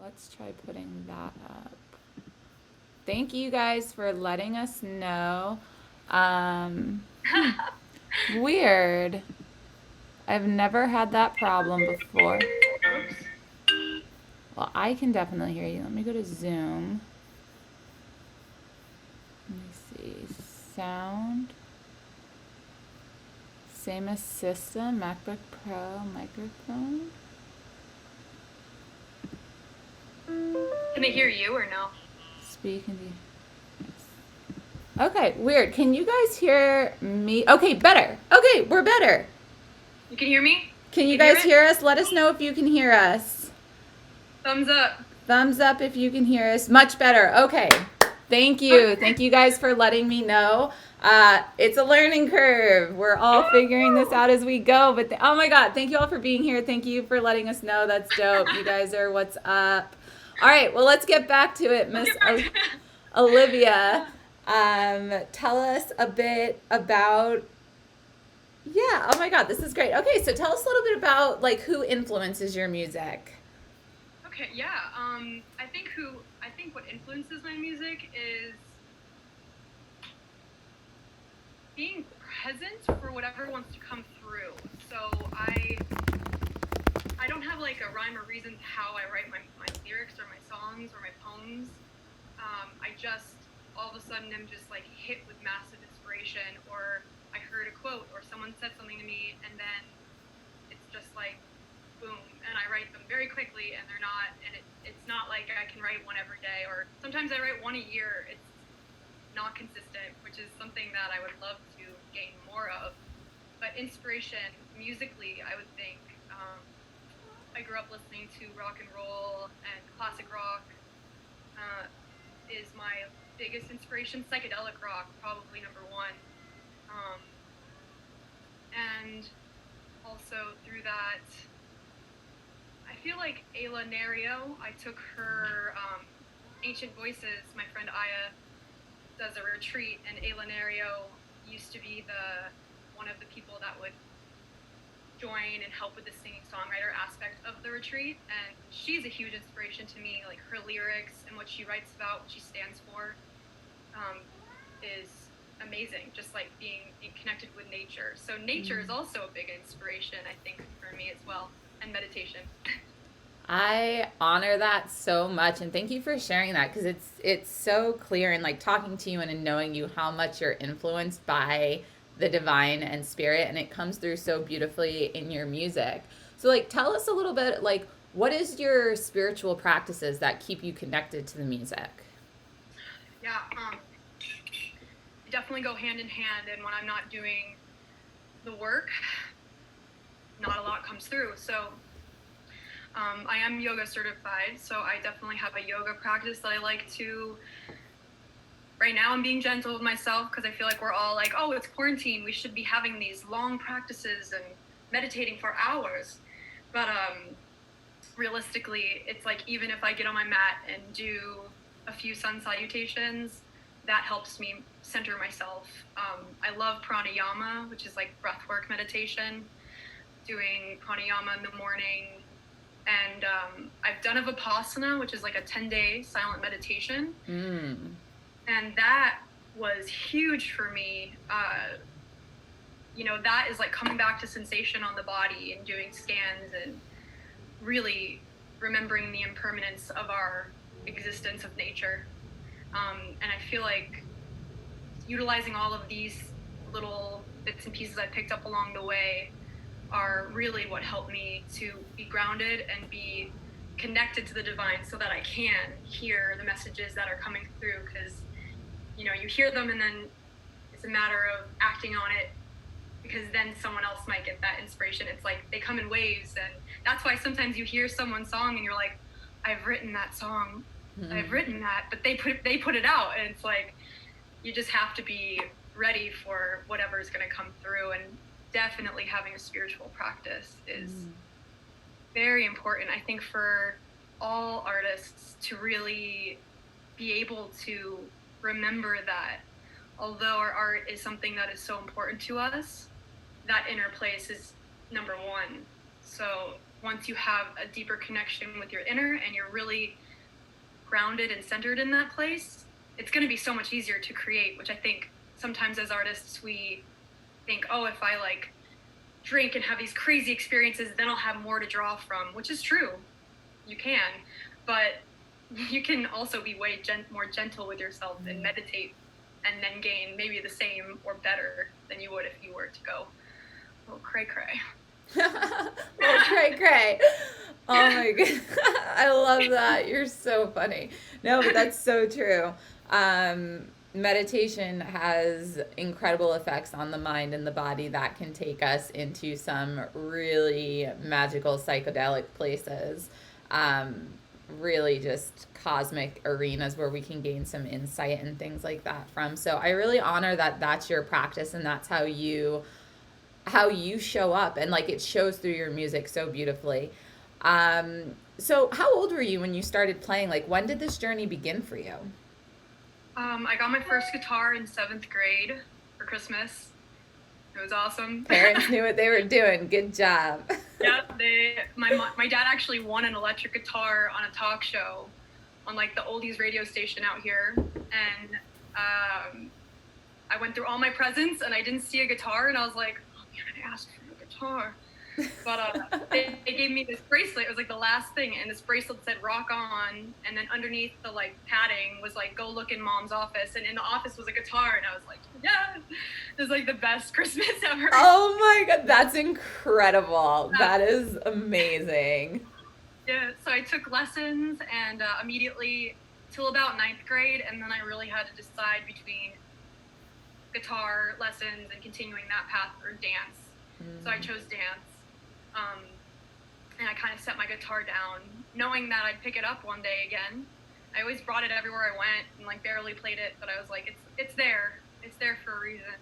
let's try putting that up. Thank you guys for letting us know. Um, Weird. I've never had that problem before. Oops. Well, I can definitely hear you. Let me go to Zoom. Let me see. Sound. Same as system. MacBook Pro microphone. Can they hear you or no? Speak and be. Okay, weird. Can you guys hear me? Okay, better. Okay, we're better. You can hear me? Can You you can hear guys it? hear us? Let us know if you can hear us. Thumbs up. Thumbs up if you can hear us. Much better. Okay. Thank you. Thank you guys for letting me know. It's a learning curve. We're all figuring this out as we go. But oh my God, thank you all for being here. Thank you for letting us know. That's dope. You guys are what's up. All right. Well, let's get back to it, Let's Miss get back to it. Olivia. Tell us a bit about. Yeah. Oh my God, this is great. Okay, so tell us a little bit about like who influences your music. Okay, yeah. I think what influences my music is being present for whatever wants to come through. So I don't have like a rhyme or reason to how I write my lyrics or my songs or my poems. I just all of a sudden am just like hit with massive inspiration, or I heard a quote or someone said something to me, and then it's just like boom, and I write them very quickly, and it's not like I can write one every day, or sometimes I write one a year. It's not consistent, which is something that I would love to gain more of. But inspiration musically, I would think, I grew up listening to rock and roll and classic rock. Uh, is my biggest inspiration. Psychedelic rock, probably number one. Um, and also through that, I feel like Ayla Nerio. I took her Ancient Voices. My friend Aya does a retreat, and Ayla Nerio used to be the one of the people that would join and help with the singing songwriter aspect of the retreat. And she's a huge inspiration to me. Like her lyrics and what she writes about, what she stands for, is amazing. Just like being connected with nature. So nature is also a big inspiration, I think, for me as well, and meditation. I honor that so much, and thank you for sharing that because it's so clear in like talking to you and in knowing you how much you're influenced by the divine and spirit, and it comes through so beautifully in your music. So like tell us a little bit like what is your spiritual practices that keep you connected to the music? Yeah, definitely go hand in hand. And when I'm not doing the work, not a lot comes through. So I am yoga certified, so I definitely have a yoga practice that I like to. Right now, I'm being gentle with myself because I feel like we're all like, oh, it's quarantine. We should be having these long practices and meditating for hours. But realistically, it's like even if I get on my mat and do a few sun salutations, that helps me center myself. I love pranayama, which is like breathwork meditation, doing pranayama in the morning. And I've done a vipassana, which is like a 10-day silent meditation. Mm. And that was huge for me. That is like coming back to sensation on the body and doing scans and really remembering the impermanence of our existence of nature. And I feel like utilizing all of these little bits and pieces I picked up along the way are really what helped me to be grounded and be connected to the divine so that I can hear the messages that are coming through. Because you hear them and then it's a matter of acting on it, because then someone else might get that inspiration. It's like they come in waves, and that's why sometimes you hear someone's song and you're like, I've written that song, I've written that, but they put it out, and it's like you just have to be ready for whatever's going to come through. And definitely having a spiritual practice is very important, I think, for all artists to really be able to remember that although our art is something that is so important to us, that inner place is number one. So once you have a deeper connection with your inner and you're really grounded and centered in that place, it's going to be so much easier to create, which I think sometimes as artists we think, oh, if I like drink and have these crazy experiences, then I'll have more to draw from, which is true. You can, but you can also be way more gentle with yourself and meditate and then gain maybe the same or better than you would if you were to go, oh, cray cray. Oh, cray cray. Oh my god. I love that. You're so funny. No, but that's so true. Meditation has incredible effects on the mind and the body that can take us into some really magical psychedelic places. Really just cosmic arenas where we can gain some insight and things like that from. So I really honor that that's your practice and that's how you show up, and like it shows through your music so beautifully. So how old were you when you started playing? Like when did this journey begin for you? I got my first guitar in 7th grade for Christmas. It was awesome. Parents knew what they were doing. Good job. Yeah, my dad actually won an electric guitar on a talk show on like the oldies radio station out here, and I went through all my presents and I didn't see a guitar, and I was like, oh man, I asked for a guitar. But they gave me this bracelet. It was like the last thing, and this bracelet said "Rock On," and then underneath the like padding was like "Go look in Mom's office," and in the office was a guitar, and I was like, "Yeah, it was like the best Christmas ever." Oh my god, that's incredible. That is amazing. Yeah, so I took lessons and immediately till about 9th grade, and then I really had to decide between guitar lessons and continuing that path or dance. So I chose dance. And I kind of set my guitar down, knowing that I'd pick it up one day again. I always brought it everywhere I went and like barely played it, but I was like, it's there for a reason.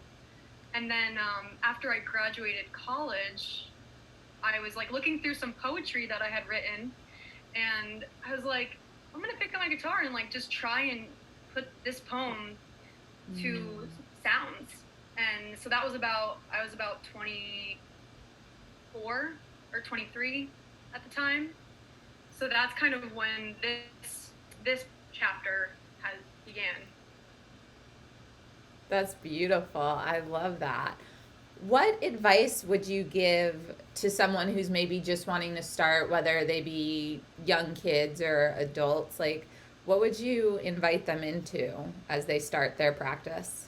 And then after I graduated college, I was like looking through some poetry that I had written, and I was like, I'm gonna pick up my guitar and like just try and put this poem to sounds. And so I was about 24 or 23 at the time. So that's kind of when this chapter has began. That's beautiful. I love that. What advice would you give to someone who's maybe just wanting to start, whether they be young kids or adults? Like, what would you invite them into as they start their practice?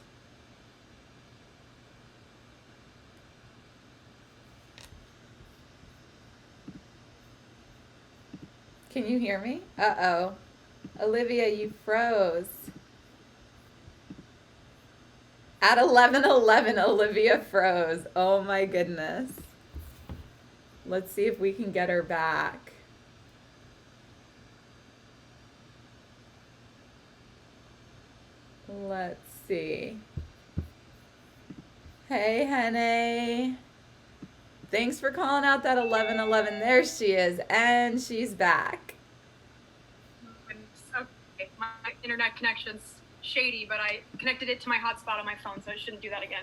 Can you hear me? Uh-oh. Olivia, you froze. At 11:11, Olivia froze. Oh my goodness. Let's see if we can get her back. Let's see. Hey, Henny. Thanks for calling out that 11:11. There she is, and she's back. Okay, my internet connection's shady, but I connected it to my hotspot on my phone, so I shouldn't do that again.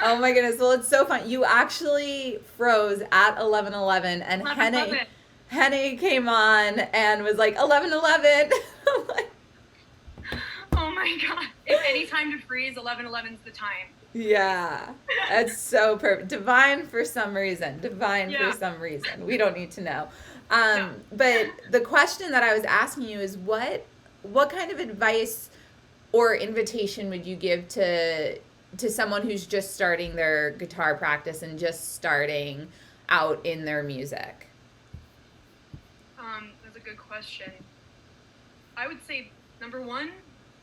Oh my goodness. Well, it's so fun. You actually froze at 11:11, and Henny came on and was like 11:11. Oh my god. If any time to freeze, 11:11's the time. Yeah, that's so perfect. Divine for some reason. Divine for some reason. We don't need to know. No. But the question that I was asking you is what kind of advice or invitation would you give to someone who's just starting their guitar practice and just starting out in their music? That's a good question. I would say number one,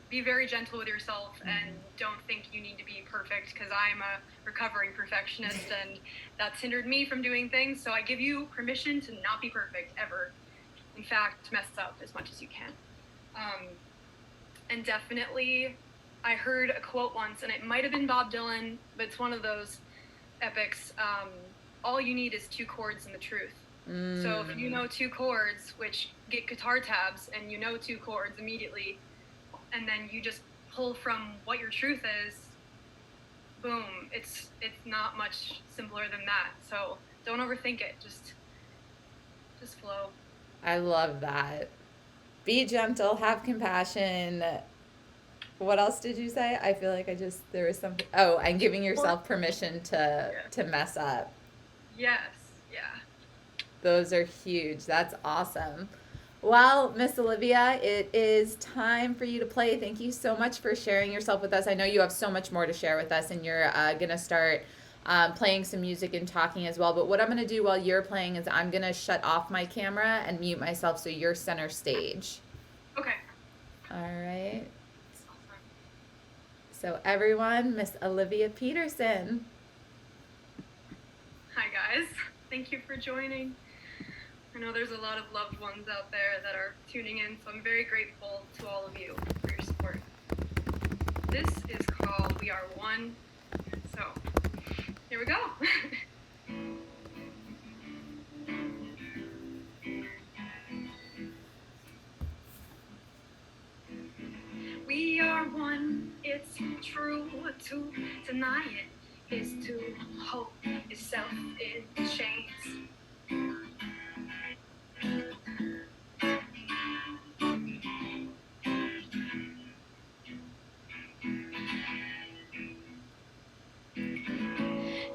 be very gentle with yourself and don't think you need to be perfect, because I'm a recovering perfectionist and that's hindered me from doing things. So I give you permission to not be perfect ever. In fact, mess up as much as you can. And definitely, I heard a quote once, and it might have been Bob Dylan, but it's one of those epics. All you need is 2 chords and the truth. So if you know 2 chords, which get guitar tabs, and you know 2 chords immediately, and then you just pull from what your truth is, boom, it's not much simpler than that. So don't overthink it. Just flow. I love that. Be gentle, have compassion. What else did you say? I feel like there was something. Oh, and giving Or yourself permission to yeah. mess up. Yes. Yeah. Those are huge. That's awesome. Well, Miss Olivia, it is time for you to play. Thank you so much for sharing yourself with us. I know you have so much more to share with us, and you're going to start playing some music and talking as well. But what I'm going to do while you're playing is I'm going to shut off my camera and mute myself so you're center stage. Okay. All right. Awesome. So, everyone, Miss Olivia Peterson. Hi guys. Thank you for joining. I know there's a lot of loved ones out there that are tuning in, so I'm very grateful to all of you for your support. This is called We Are One. So, here we go. We are one, it's true. To deny it is to hold yourself in chains.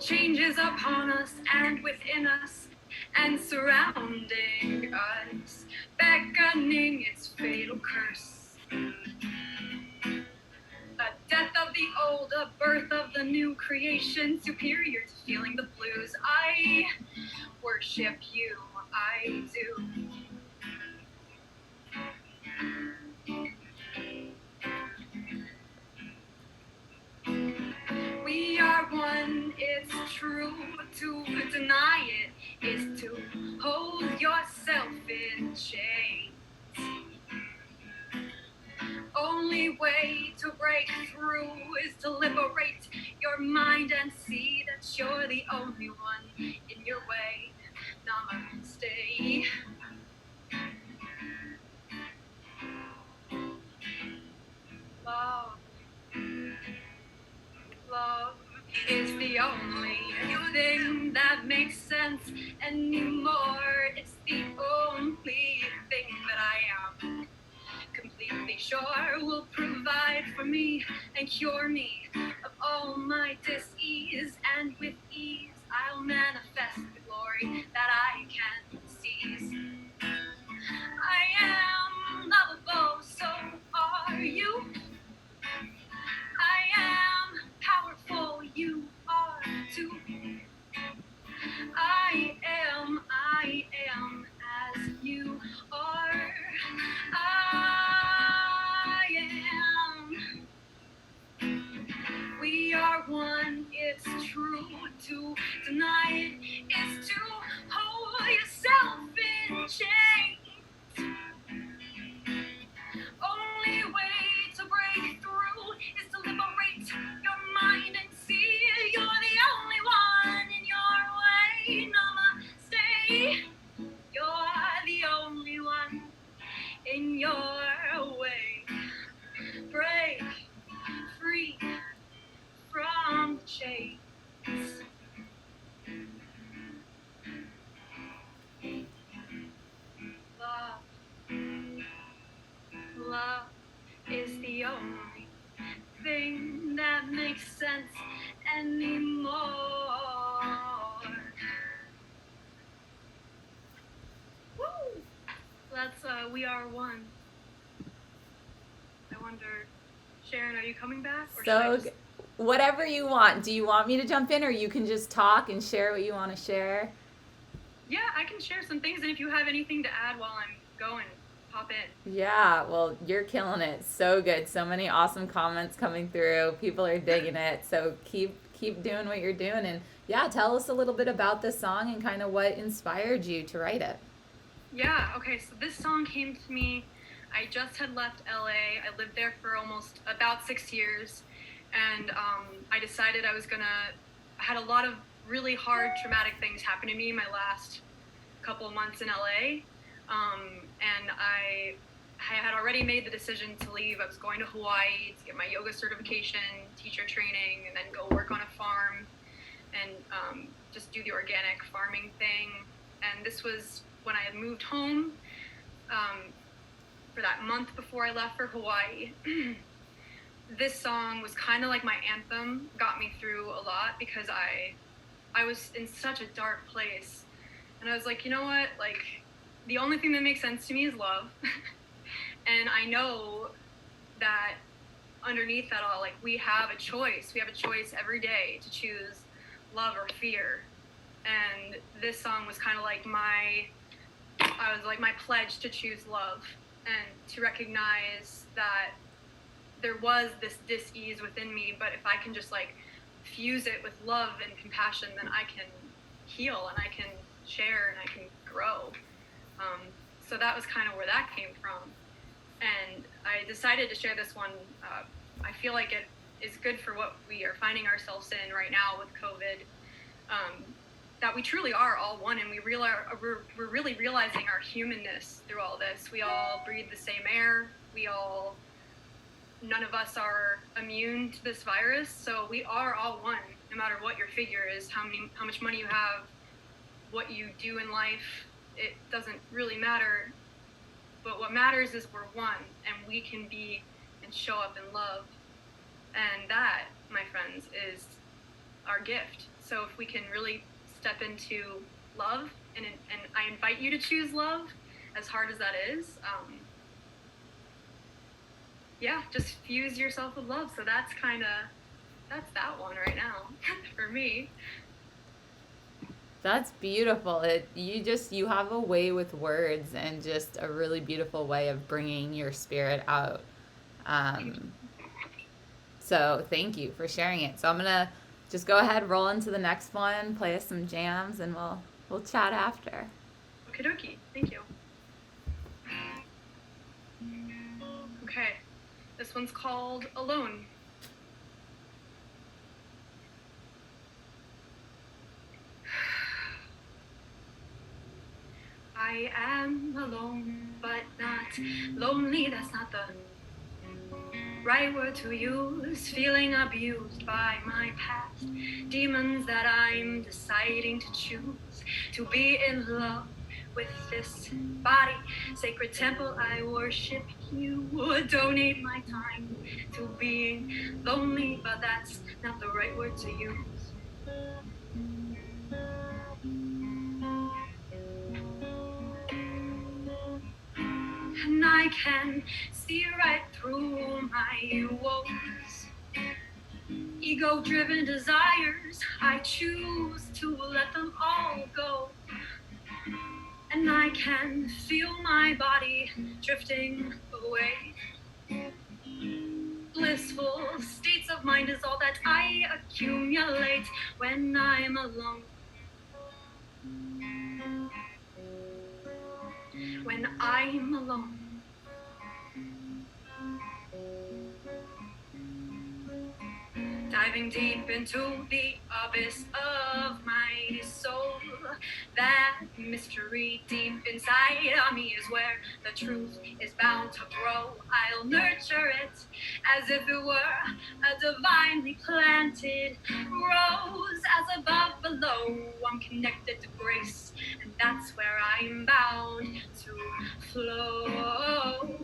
Change is upon us and within us and surrounding us, beckoning its fatal curse. A death of the old, a birth of the new creation, superior to feeling the blues. I worship you, I do. We are one, it's true. To deny it is to hold yourself in chains. Only way to break through is to liberate your mind and see that you're the only one in your way. Namaste. Love, love is the only thing that makes sense anymore. It's the only thing that I am completely sure will provide for me and cure me of all my dis-ease, and with ease I'll manifest the glory that I can seize. I am lovable, so are you. I am powerful, you are too. I am as you are. I am. We are one, it's true. To deny it is to hold yourself in chains. Only way to break through is to liberate your mind and see you're the only one in your way. Namaste. You're the only one in your way. Break free from the chains. Love, love is the only thing that makes sense anymore. Woo! That's We Are One. I wonder, Sharon, are you coming back? Or should I So, just... whatever you want. Do you want me to jump in, or you can just talk and share what you want to share? Yeah, I can share some things, and if you have anything to add while I'm going, pop in. Yeah, well, you're killing it. So good. So many awesome comments coming through. People are digging it. So keep doing what you're doing, and yeah, tell us a little bit about this song and kind of what inspired you to write it. Yeah, okay, so this song came to me. I just had left LA. I lived there for almost about 6 years, and I decided I was gonna. I had a lot of really hard, traumatic things happen to me in my last couple of months in LA, and I had already made the decision to leave. I was going to Hawaii to get my yoga certification, teacher training, and then go work on a farm and just do the organic farming thing. And this was when I had moved home for that month before I left for Hawaii. This song was kind of like my anthem, got me through a lot because I was in such a dark place. And I was like, you know what? Like, the only thing that makes sense to me is love. And I know that underneath that all, like, we have a choice. We have a choice every day to choose love or fear. And this song was kind of like my pledge to choose love and to recognize that there was this dis-ease within me, but if I can just like fuse it with love and compassion, then I can heal and I can share and I can grow. So that was kind of where that came from. And I decided to share this one. I feel like it is good for what we are finding ourselves in right now with COVID. That we truly are all one, and we're really realizing our humanness through all this. We all breathe the same air. None of us are immune to this virus, so we are all one, no matter what your figure is, how much money you have, what you do in life. It doesn't really matter, but what matters is we're one, and we can be and show up in love. And that, my friends, is our gift. So if we can really step into love, and I invite you to choose love, as hard as that is, just fuse yourself with love. So that's that one right now for me. That's beautiful. You have a way with words and just a really beautiful way of bringing your spirit out. So thank you for sharing it. So I'm gonna just go ahead, roll into the next one, play us some jams, and we'll chat after. Okie dokie. Thank you. Okay, this one's called Alone. I am alone, but not lonely. That's not the right word to use. Feeling abused by my past demons that I'm deciding to choose. To be in love with this body, sacred temple, I worship you. Donate my time to being lonely, but that's not the right word to use. And I can see right through my woes. Ego-driven desires, I choose to let them all go. And I can feel my body drifting away. Blissful states of mind is all that I accumulate when I'm alone. When I'm alone. Diving deep into the abyss of my soul. That mystery deep inside of me is where the truth is bound to grow. I'll nurture it as if it were a divinely planted rose. As above, below, I'm connected to grace, and that's where I'm bound to flow.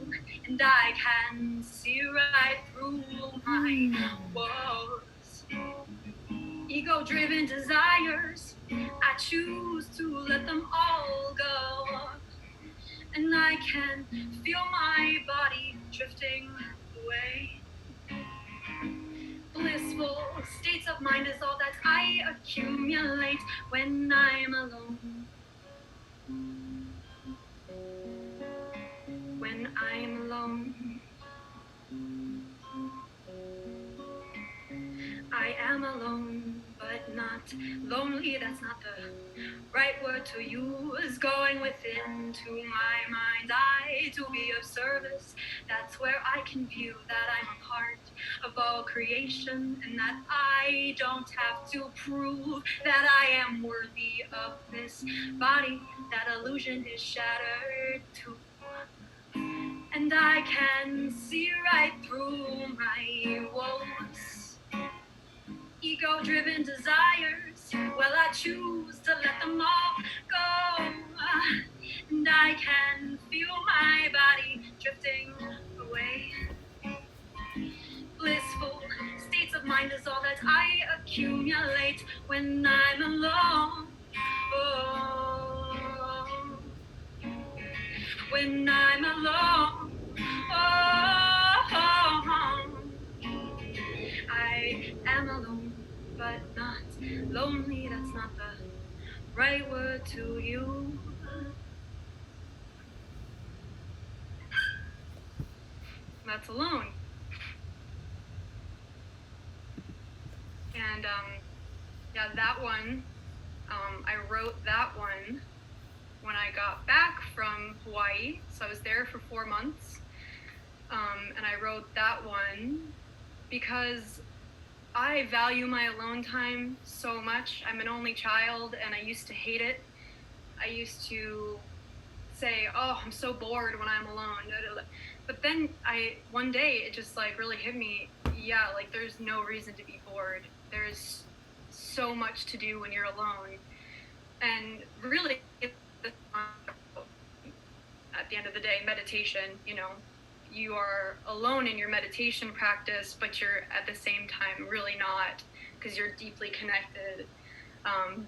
And I can see right through my woes. Ego-driven desires, I choose to let them all go. And I can feel my body drifting away. Blissful states of mind is all that I accumulate when I'm alone. When I'm alone. I am alone, but not lonely. That's not the right word to use. Going within to my mind's eye to be of service. That's where I can view that I'm a part of all creation, and that I don't have to prove that I am worthy of this body. That illusion is shattered too. And I can see right through my woes. Ego-driven desires, well, I choose to let them all go. I can feel my body drifting away. Blissful states of mind is all that I accumulate when I'm alone. Oh, when I'm alone. Oh, I am alone, but not lonely. That's not the right word to you. That's alone. And yeah, that one, I wrote that one when I got back from Hawaii. So I was there for 4 months. And I wrote that one because I value my alone time so much. I'm an only child and I used to hate it. I used to say, oh, I'm so bored when I'm alone. But then one day it just like really hit me. Yeah, like there's no reason to be bored. There's so much to do when you're alone. And really, at the end of the day, meditation, you are alone in your meditation practice, but you're at the same time really not, because you're deeply connected.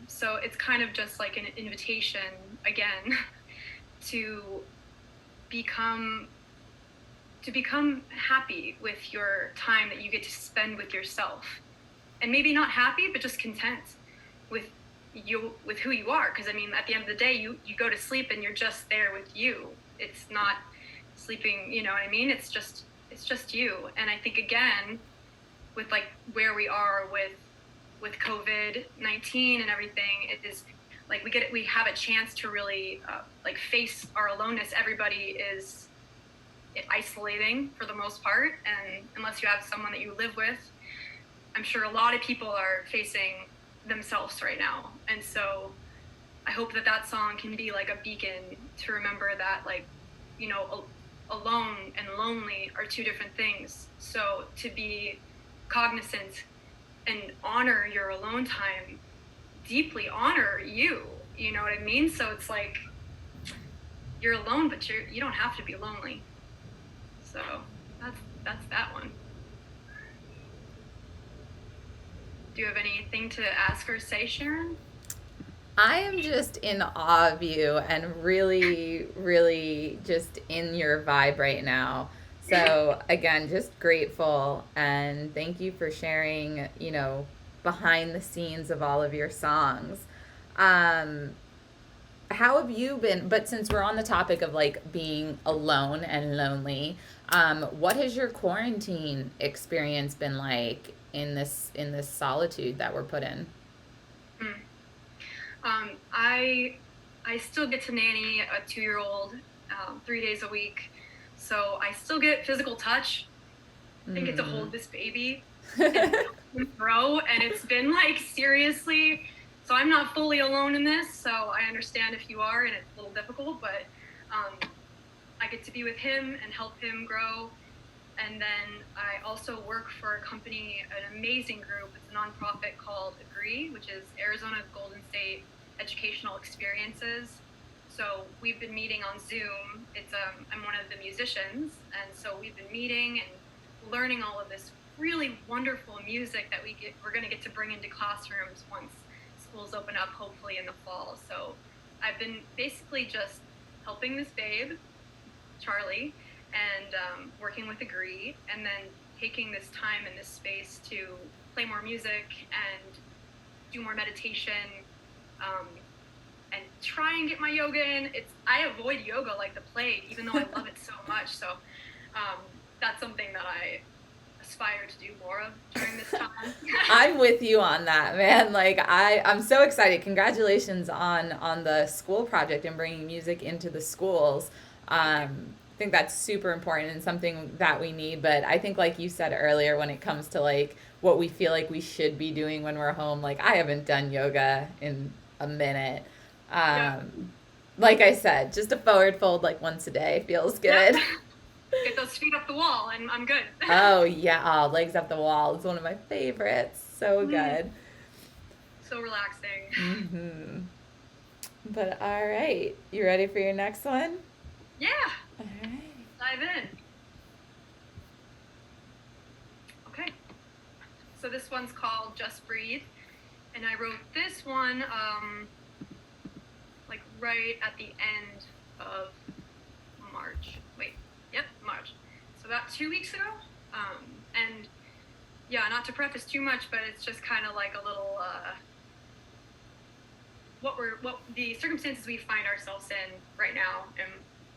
So it's kind of just like an invitation again to become happy with your time that you get to spend with yourself, and maybe not happy, but just content with who you are. Because I mean, at the end of the day, you go to sleep and you're just there with you. It's not sleeping, you know what I mean? It's just you. And I think again, with like where we are with COVID-19 and everything, it is like we have a chance to really like face our aloneness. Everybody is isolating for the most part, and unless you have someone that you live with, I'm sure a lot of people are facing themselves right now. And so I hope that song can be like a beacon to remember that, like, alone and lonely are two different things. So to be cognizant and honor your alone time, deeply honor you know what I mean? So it's like you're alone, but you don't have to be lonely. So that's that one. Do you have anything to ask or say, Sharon? I am just in awe of you and really, really just in your vibe right now. So, again, just grateful and thank you for sharing, behind the scenes of all of your songs. Um, how have you been? But since we're on the topic of like being alone and lonely, what has your quarantine experience been like in this solitude that we're put in? Hmm. I still get to nanny a 2-year-old 3 days a week, so I still get physical touch and get to hold this baby and grow. And it's been like seriously. So I'm not fully alone in this. So I understand if you are, and it's a little difficult, but I get to be with him and help him grow. And then I also work for a company, an amazing group. It's a nonprofit called Agree, which is Arizona Golden State Educational Experiences. So we've been meeting on Zoom. I'm one of the musicians, and so we've been meeting and learning all of this really wonderful music that we're going to get to bring into classrooms once schools open up, hopefully in the fall. So I've been basically just helping this babe, Charlie, and working with Agree, and then taking this time in this space to play more music and do more meditation, and try and get my yoga in. I avoid yoga like the plague, even though I love it so much. So that's something that I aspire to do more of during this time. I'm with you on that, man. Like I'm so excited. Congratulations on the school project and bringing music into the schools. I think that's super important and something that we need. But I think, like you said earlier, when it comes to like what we feel like we should be doing when we're home, like I haven't done yoga in a minute. Yeah. Like I said, just a forward fold like once a day feels good. Yeah. Get those feet up the wall, and I'm good. Oh yeah, oh, legs up the wall. It's one of my favorites. So good. So relaxing. Hmm. But all right, you ready for your next one? Yeah, All right. dive in. Okay, so this one's called Just Breathe, and I wrote this one like right at the end of March. Wait, yep, March. So about 2 weeks ago. And yeah, not to preface too much, but it's just kind of like a little what the circumstances we find ourselves in right now, and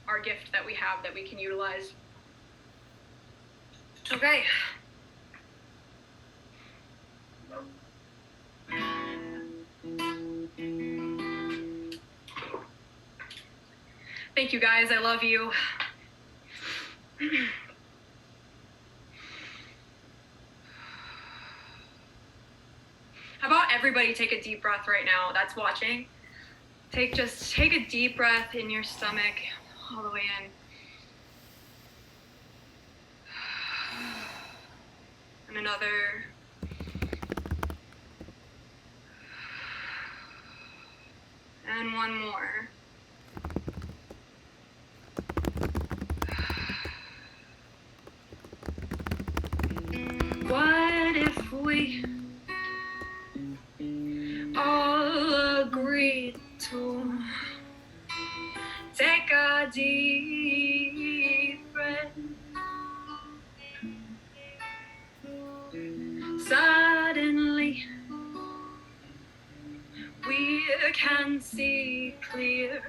our gift that we have that we can utilize. Okay. Thank you guys. I love you. How about everybody take a deep breath right now that's watching? Just take a deep breath in your stomach all the way in. And another. And one more. What if we all agreed to take a deep breath? Suddenly we can see clear.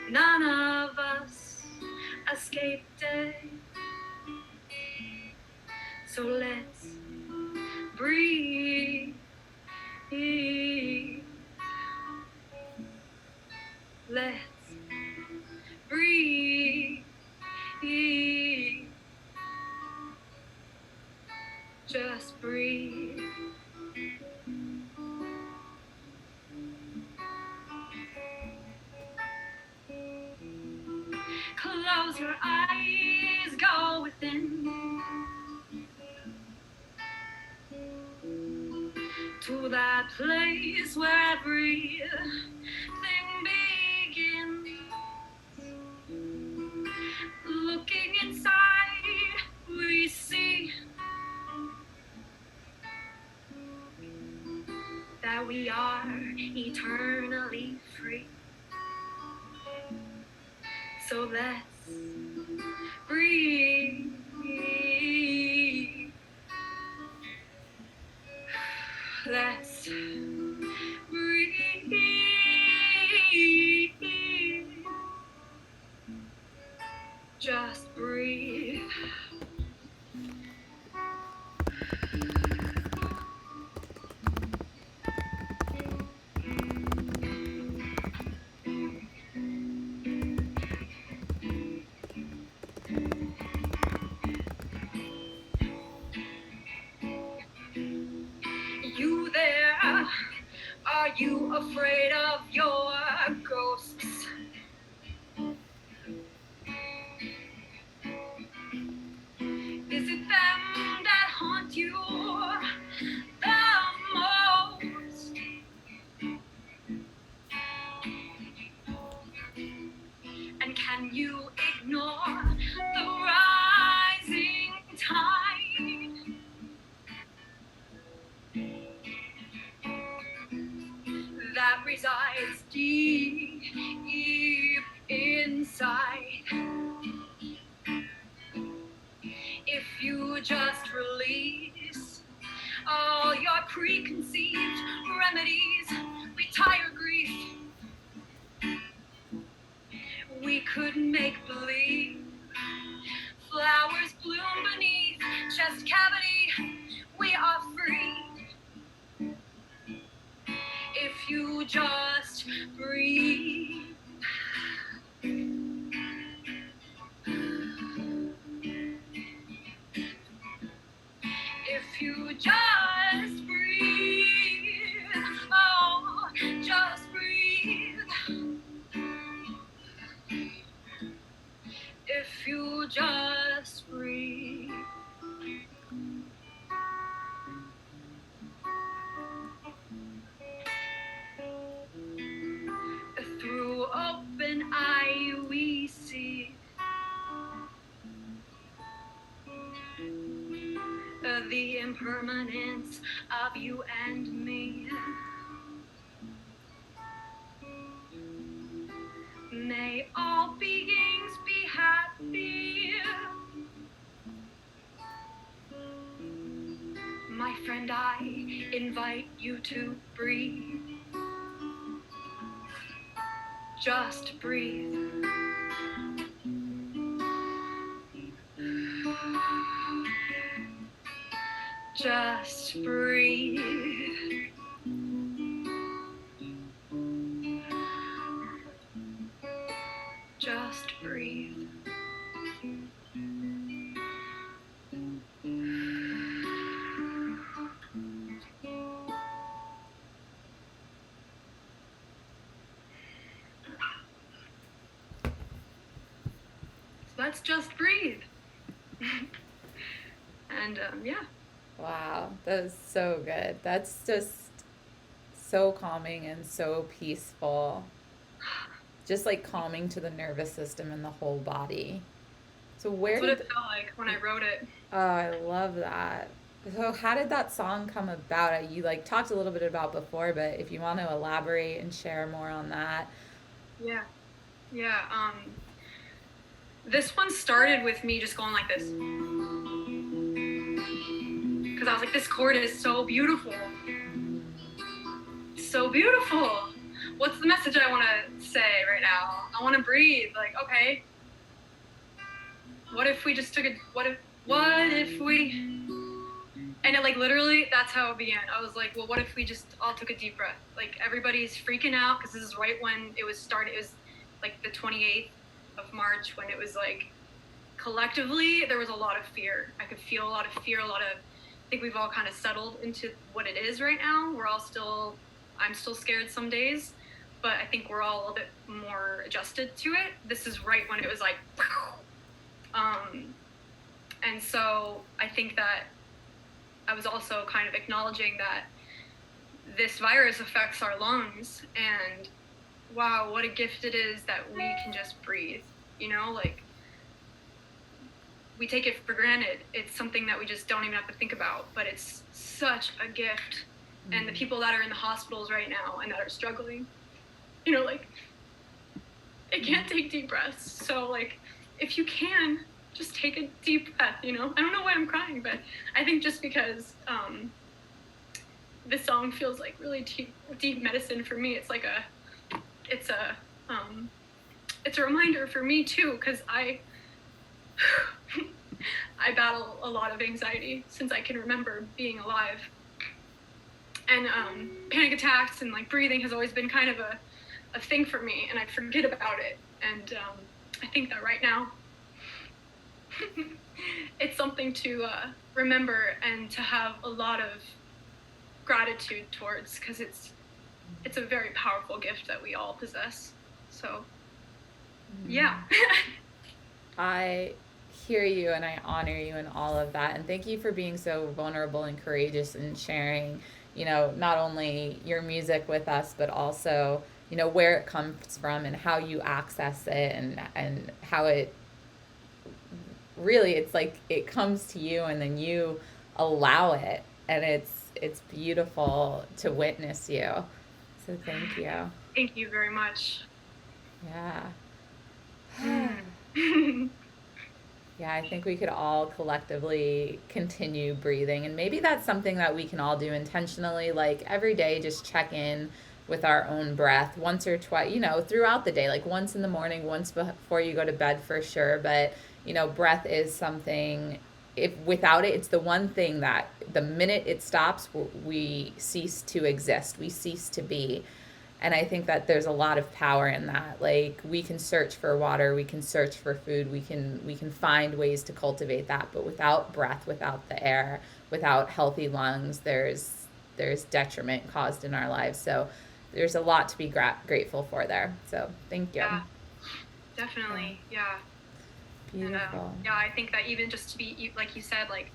None of us escaped it. So let's breathe. Let's breathe. Just breathe. Close your eyes, go within to that place where everything begins. Looking inside, we see that we are eternally free. So let's breathe. Let's breathe. Just breathe. You there? Are you afraid of your ghosts? Is it them that haunt you the most? And can you ignore the rising tide that resides deep inside? If you just release all your preconceived remedies, retire grief, we could make believe flowers bloom beneath chest cavity. We are free if you just breathe. If you just breathe, oh, just breathe. If you just breathe. open eye we see the impermanence of you and me. May all beings be happy. My friend, I invite you to breathe. Just breathe. Just breathe. Just breathe. Let's just breathe. And yeah. Wow, that was so good. That's just so calming and so peaceful. Just like calming to the nervous system and the whole body. So where That's what did it felt like when I wrote it. Oh, I love that. So how did that song come about? You like talked a little bit about before, but if you want to elaborate and share more on that. Yeah. Yeah. This one started with me just going like this. Because I was like, this chord is so beautiful. So beautiful. What's the message I want to say right now? I want to breathe. Like, okay. What if we just took a, what if we, and it like literally, that's how it began. I was like, well, what if we just all took a deep breath? Like everybody's freaking out because this is right when it was started. It was like the 28th of March when it was like, collectively, there was a lot of fear. I could feel a lot of fear, I think we've all kind of settled into what it is right now. We're all still, I'm still scared some days, but I think we're all a little bit more adjusted to it. This is right when it was like, and so I think that I was also kind of acknowledging that this virus affects our lungs, and wow, what a gift it is that we can just breathe, you know, like we take it for granted. It's something that we just don't even have to think about, but it's such a gift. Mm-hmm. And the people that are in the hospitals right now and that are struggling, you know, like they can't take deep breaths. So like, if you can, just take a deep breath, you know? I don't know why I'm crying, but I think just because this song feels like really deep medicine for me. It's like it's a reminder for me too, because I battle a lot of anxiety since I can remember being alive. And panic attacks and like breathing has always been kind of a thing for me, and I forget about it. And I think that right now, it's something to remember and to have a lot of gratitude towards, because it's a very powerful gift that we all possess. So yeah. I hear you and I honor you in all of that, and thank you for being so vulnerable and courageous and sharing, you know, not only your music with us, but also, you know, where it comes from and how you access it, and how it really, it's like it comes to you and then you allow it, and it's beautiful to witness you. So thank you. Thank you very much. Yeah. Yeah, I think we could all collectively continue breathing, and maybe that's something that we can all do intentionally, like every day, just check in with our own breath once or twice, you know, throughout the day, like once in the morning, once before you go to bed for sure. But, you know, breath is something, if without it, it's the one thing that the minute it stops, we cease to exist, we cease to be. And I think that there's a lot of power in that. Like we can search for water, we can search for food, we can find ways to cultivate that, but without breath, without the air, without healthy lungs, there's detriment caused in our lives. So there's a lot to be grateful for there. So thank you. Yeah, definitely. Yeah. Beautiful. And, yeah, I think that even just to be, like you said, like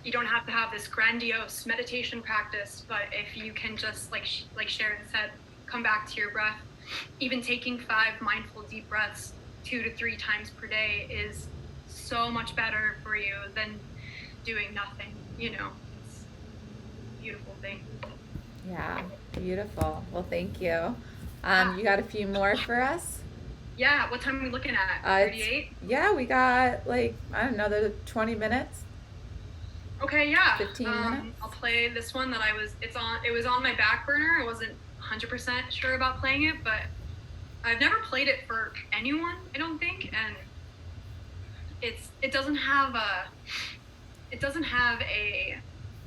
you don't have to have this grandiose meditation practice, but if you can just like Sharon said, come back to your breath. even taking 5 mindful deep breaths 2 to 3 times per day is so much better for you than doing nothing. It's a beautiful thing. Yeah, beautiful. Well, thank you. Yeah. You got a few more for us? Yeah, what time are we looking at? It's 38? yeah, we got like I don't know, the 20 minutes, Okay, yeah. 15 minutes. I'll play this one that it was on my back burner. I wasn't 100% sure about playing it, but I've never played it for anyone, I don't think, and it doesn't have a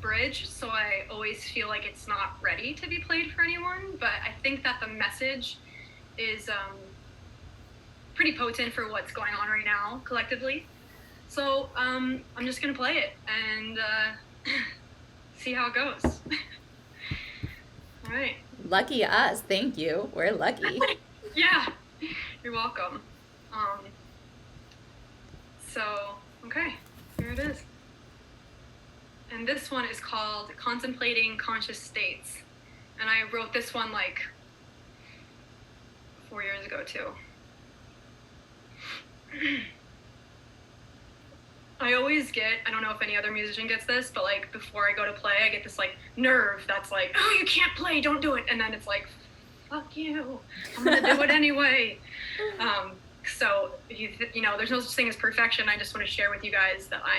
bridge, so I always feel like it's not ready to be played for anyone, but I think that the message is pretty potent for what's going on right now collectively. So I'm just gonna play it and see how it goes. All right. Lucky us. Thank you. We're lucky. Yeah, you're welcome. So, okay, here it is. And this one is called Contemplating Conscious States. And I wrote this one like 4 years ago too. I always get, I don't know if any other musician gets this, but like before I go to play, I get this like nerve that's like, oh, you can't play, don't do it. And then it's like, fuck you, I'm gonna do it anyway. So there's no such thing as perfection. I just want to share with you guys that I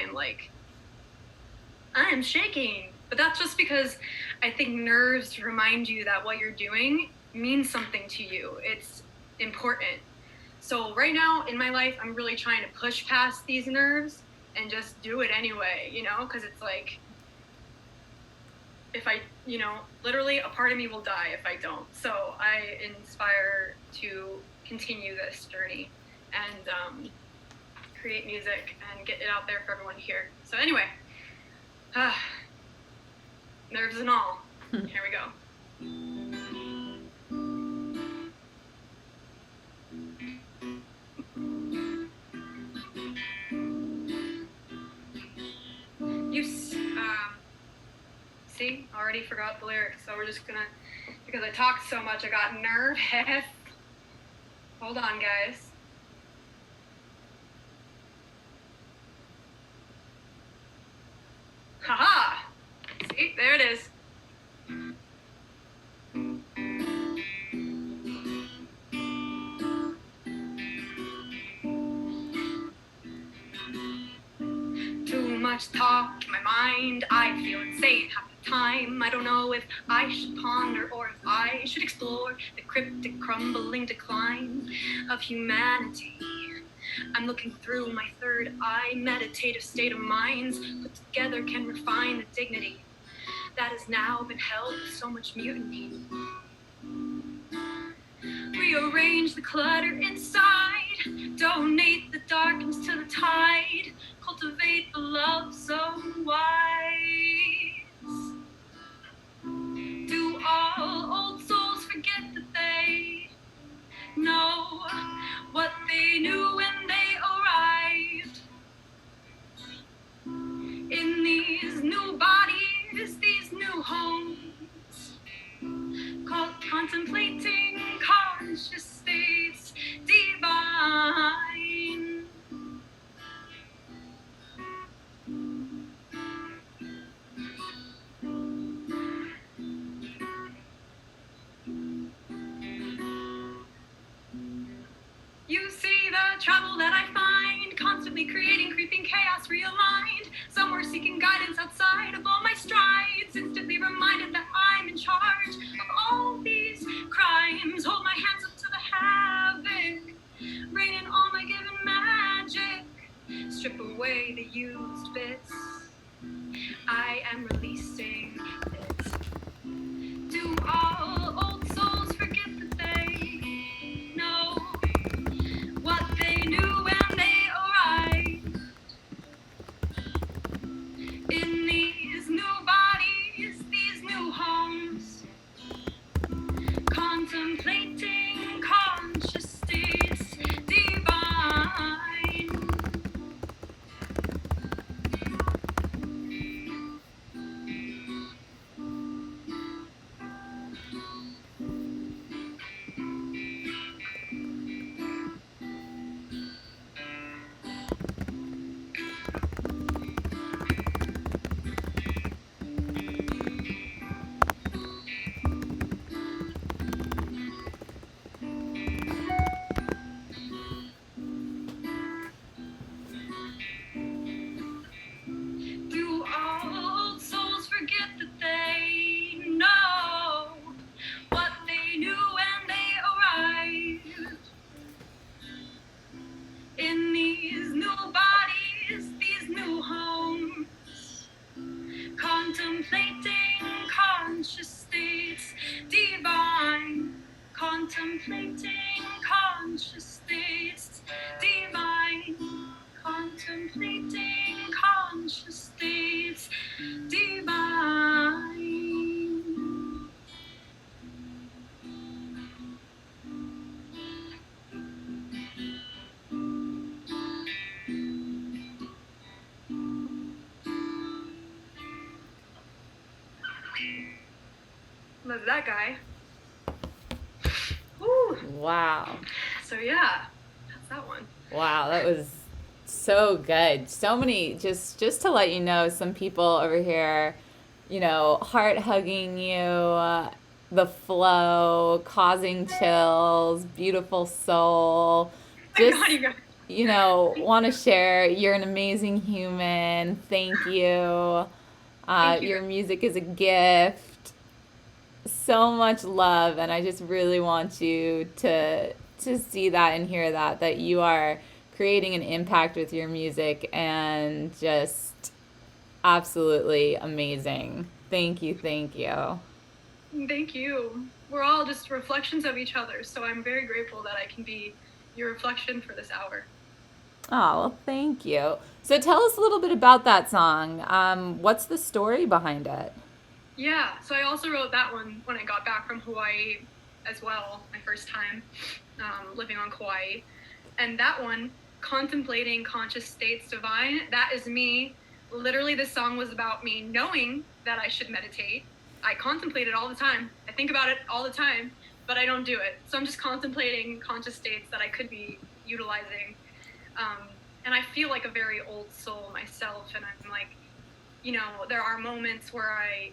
am shaking. But that's just because I think nerves remind you that what you're doing means something to you. It's important. So right now in my life, I'm really trying to push past these nerves and just do it anyway, because it's like, if I, literally a part of me will die if I don't. So I inspire to continue this journey and create music and get it out there for everyone to hear. So anyway, nerves and all, here we go. See, already forgot the lyrics, so we're just gonna, because I talked so much, I got nervous. Hold on, guys. Haha! See, there it is. Too much talk in my mind, I feel insane half the time. I don't know if I should ponder or if I should explore the cryptic crumbling decline of humanity. I'm looking through my third eye, meditative state of minds put together can refine the dignity that has now been held with so much mutiny. Rearrange the clutter inside, donate the darkness to the tide, cultivate the love so wise. Do all old souls forget that they know what they knew when they arrived? In these new bodies, these new homes, called contemplating conscious states divine. You see the trouble that I find, constantly creating creeping chaos realigned, somewhere seeking guidance outside of all my strides, instantly reminded that I'm in charge of all these crimes. Hold my hands up to the havoc, rain in all my given magic, strip away the used bits, I am releasing it. Do all old souls forget that they know what they knew when they arrived? In these new bodies, these new homes, contemplating conscious states divine. Love that guy. Woo. Wow. So yeah, that's that one. Wow, that was so good. So many, just to let you know, some people over here, heart hugging you, the flow, causing chills, beautiful soul. My God, Just, you guys. want to share. You're an amazing human. Thank you. Thank you Your guys. music is a gift. So much love, and I just really want you to see that and hear that you are creating an impact with your music, and just absolutely amazing. Thank you, thank you. Thank you. We're all just reflections of each other, so I'm very grateful that I can be your reflection for this hour. Oh, well, thank you. So tell us a little bit about that song. What's the story behind it? Yeah, so I also wrote that one when I got back from Hawaii as well, my first time living on Kauai. And that one, Contemplating Conscious States Divine, that is me. Literally, this song was about me knowing that I should meditate. I contemplate it all the time. I think about it all the time, but I don't do it. So I'm just contemplating conscious states that I could be utilizing. And I feel like a very old soul myself. And I'm like, there are moments where I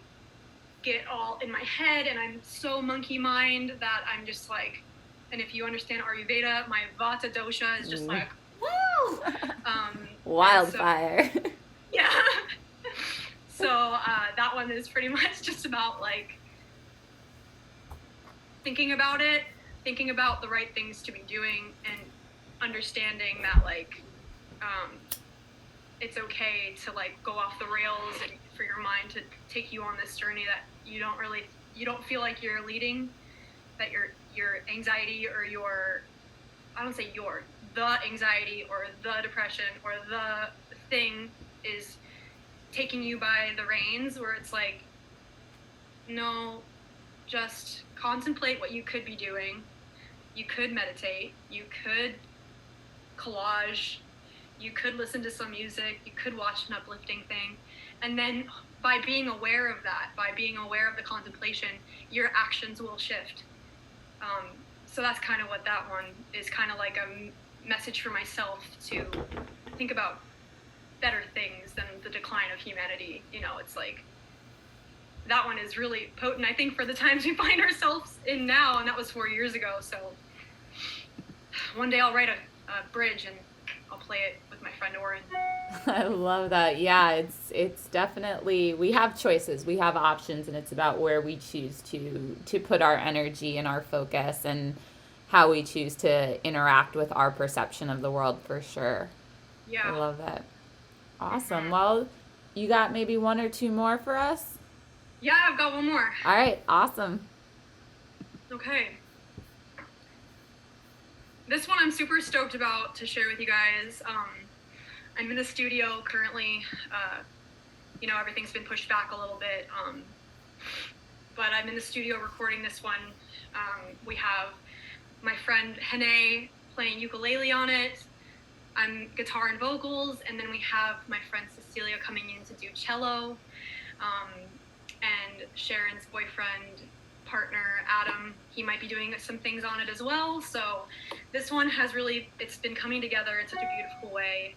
get all in my head and I'm so monkey mind that I'm just like, and if you understand Ayurveda, my Vata dosha is just like, woo! And so, Wildfire. yeah. So that one is pretty much just about like thinking about it, thinking about the right things to be doing, and understanding that like it's okay to like go off the rails and for your mind to take you on this journey that you don't feel like you're leading, that your anxiety or I don't say the anxiety or the depression or the thing is taking you by the reins, where it's like, no, just contemplate what you could be doing. You could meditate, you could collage, you could listen to some music, you could watch an uplifting thing, and then by being aware of that, by being aware of the contemplation, your actions will shift. So that's kind of what that one is, kind of like a message for myself to think about better things than the decline of humanity. It's like that one is really potent, I think, for the times we find ourselves in now, and that was 4 years ago. So one day I'll write a bridge and I'll play it with my friend Oren. I love that. Yeah, it's definitely, we have choices, we have options, and it's about where we choose to put our energy and our focus, and how we choose to interact with our perception of the world, for sure. I Yeah. love that. Awesome. Mm-hmm. Well, you got maybe one or two more for us? Yeah, I've got one more. All right, awesome. Okay. This one I'm super stoked about to share with you guys. I'm in the studio currently. Everything's been pushed back a little bit. But I'm in the studio recording this one. We have my friend Hene playing ukulele on it. I'm guitar and vocals, and then we have my friend Cecilia coming in to do cello. And Sharon's boyfriend, partner, Adam, he might be doing some things on it as well. So this one it's been coming together in such a beautiful way.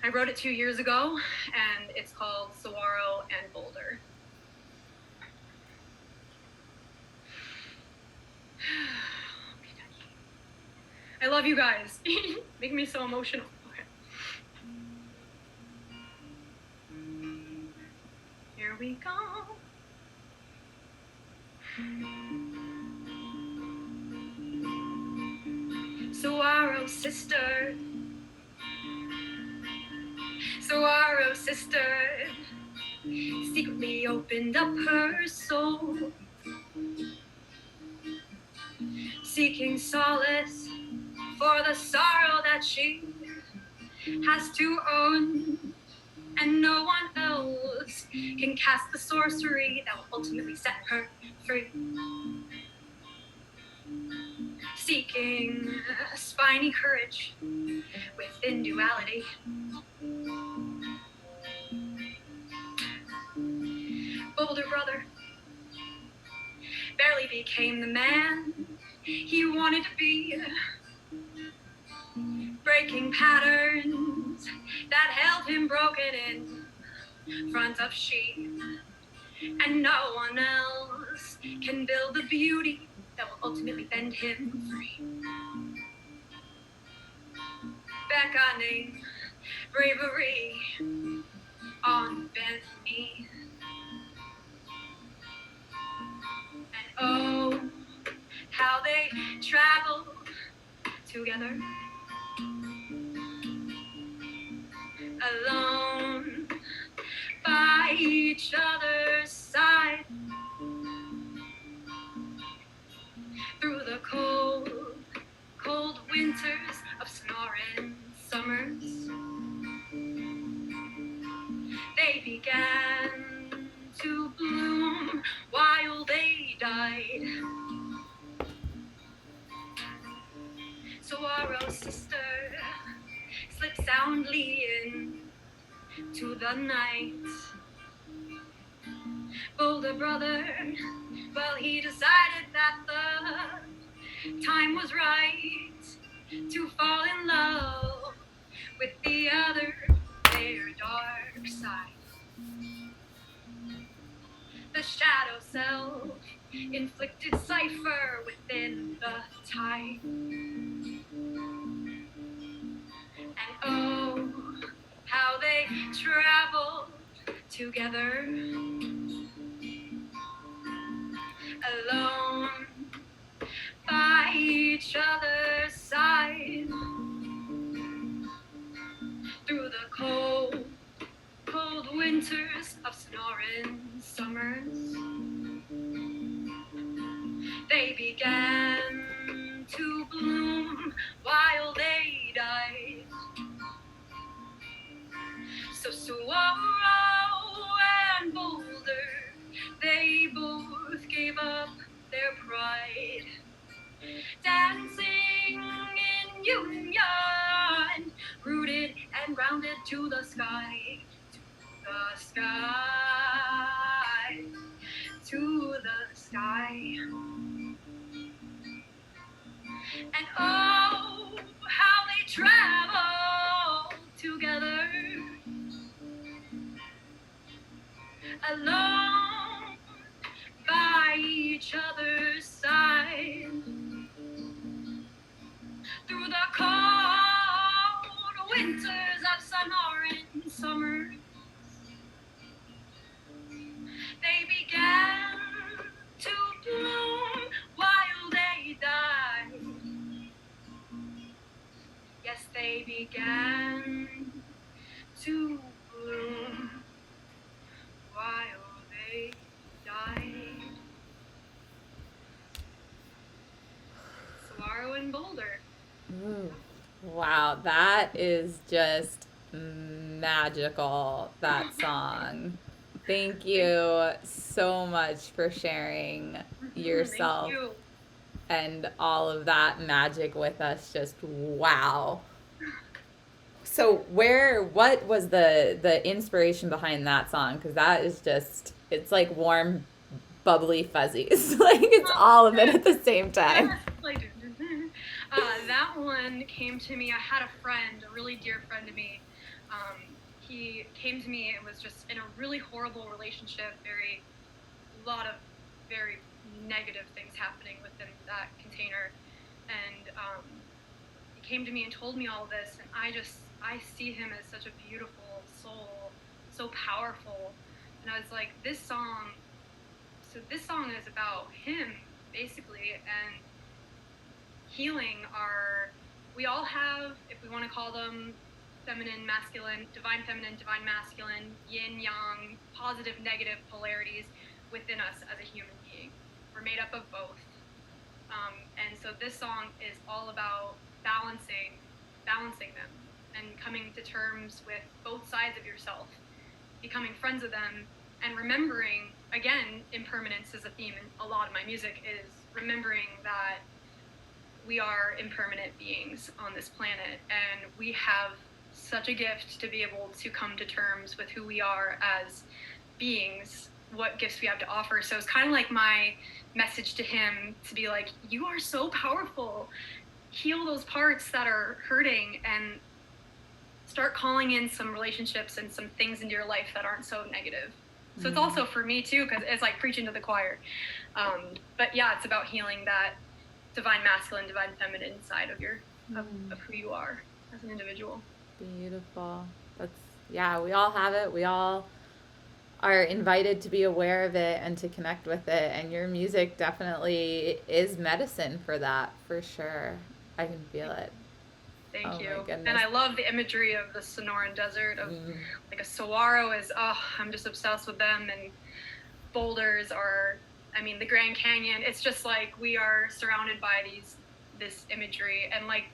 I wrote it 2 years ago, and it's called Saguaro and Boulder. I love you guys. Making me so emotional. Okay. Here we go. Saguaro sister, Saguaro sister, secretly opened up her soul, seeking solace for the sorrow that she has to own, and no one else can cast the sorcery that will ultimately set her free. Seeking spiny courage within duality. Boulder brother, barely became the man he wanted to be, breaking patterns that held him broken in front of sheep. And no one else can build the beauty that will ultimately bend him free. Beckoning bravery on bent knee. And oh, how they traveled together, alone by each other's side, through the cold, cold winters of snoring summers. They began to bloom while they died. Saguaro's sister slipped soundly in to the night. Older brother, well, he decided that the time was right to fall in love with the other, their dark side. The shadow self inflicted cipher within the tide. And oh, how they traveled together, alone by each other's side, through the cold, cold winters of snoring summers. They began to bloom while they died. So Saguaro and Boulder, they both gave up their pride, dancing in union, rooted and grounded to the sky, the sky, to the sky. And oh, how they travel together, alone by each other's side, through the cold winters of Sonoran summer. They began to bloom while they died. Yes, they began to bloom while they died. Saguaro and Boulder. Ooh, wow, that is just magical, that song. Thank you so much for sharing Thank yourself you. and all of that magic with us. Just wow. So what was the inspiration behind that song? Because that is just, it's like warm, bubbly fuzzies. Like it's all of it at the same time. Like, that one came to me. I had a friend, a really dear friend to me. He came to me and was just in a really horrible relationship, a lot of very negative things happening within that container. And he came to me and told me all this, and I see him as such a beautiful soul, so powerful. And I was like, this song is about him, basically, and healing we all have, if we want to call them feminine, masculine, divine masculine, yin, yang, positive, negative polarities within us as a human being. We're made up of both. And so this song is all about balancing them and coming to terms with both sides of yourself, becoming friends with them, and remembering, again, impermanence is a theme in a lot of my music, is remembering that we are impermanent beings on this planet, and we have such a gift to be able to come to terms with who we are as beings, what gifts we have to offer. So it's kind of like my message to him to be like, you are so powerful. Heal those parts that are hurting and start calling in some relationships and some things into your life that aren't so negative. So it's also for me too, because it's like preaching to the choir. But yeah, it's about healing that divine masculine, divine feminine side of of who you are as an individual. Beautiful. Yeah, we all have it. We all are invited to be aware of it and to connect with it. And your music definitely is medicine for that, for sure. I can feel it. Thank you. My goodness. And I love the imagery of the Sonoran Desert, of like a saguaro is, I'm just obsessed with them. And boulders are, I mean, the Grand Canyon. It's just like we are surrounded by this imagery, and like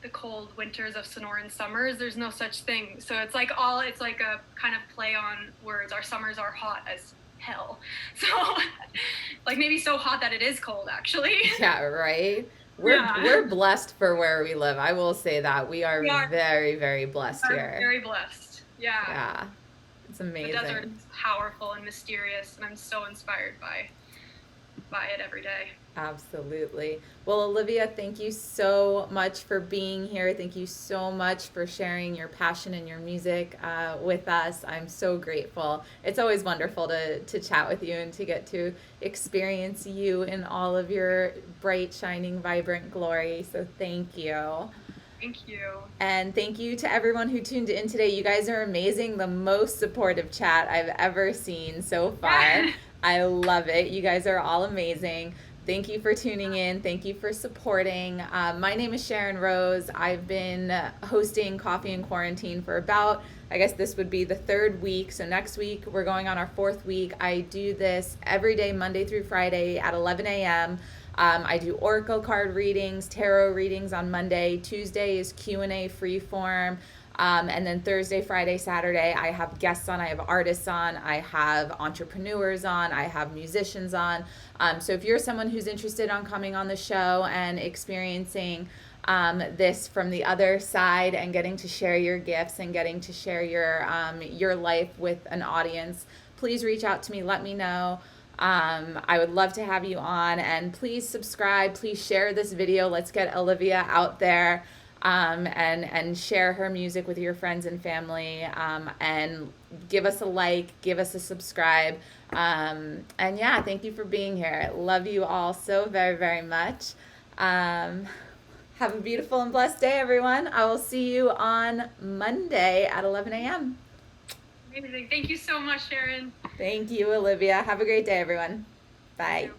the cold winters of Sonoran summers, there's no such thing. So it's like a kind of play on words. Our summers are hot as hell. So like maybe so hot that it is cold, actually. Yeah, right. We're blessed for where we live. I will say that we are very, very blessed here. Very blessed. Yeah. Yeah. It's amazing. The desert is powerful and mysterious, and I'm so inspired by it every day. Absolutely. Well, Olivia, thank you so much for being here. Thank you so much for sharing your passion and your music with us. I'm so grateful. It's always wonderful to chat with you and to get to experience you in all of your bright, shining, vibrant glory. So thank you. Thank you. And thank you to everyone who tuned in today. You guys are amazing. The most supportive chat I've ever seen so far. I love it. You guys are all amazing. Thank you for tuning in. Thank you for supporting. My name is Sharon Rose. I've been hosting Coffee in Quarantine for about, I guess this would be the 3rd week. So next week, we're going on our 4th week. I do this every day, Monday through Friday at 11 a.m. I do oracle card readings, tarot readings on Monday. Tuesday is Q&A freeform. And then Thursday, Friday, Saturday, I have guests on, I have artists on, I have entrepreneurs on, I have musicians on. So if you're someone who's interested on coming on the show and experiencing this from the other side and getting to share your gifts and getting to share your life with an audience, please reach out to me, let me know. I would love to have you on, and please subscribe, please share this video. Let's get Olivia out there. And share her music with your friends and family, and give us a like, give us a subscribe, and yeah, thank you for being here. Love you all so very, very much. Have a beautiful and blessed day, everyone. I will see you on Monday at 11 a.m. Amazing. Thank you so much, Sharon. Thank you, Olivia. Have a great day, everyone. Bye.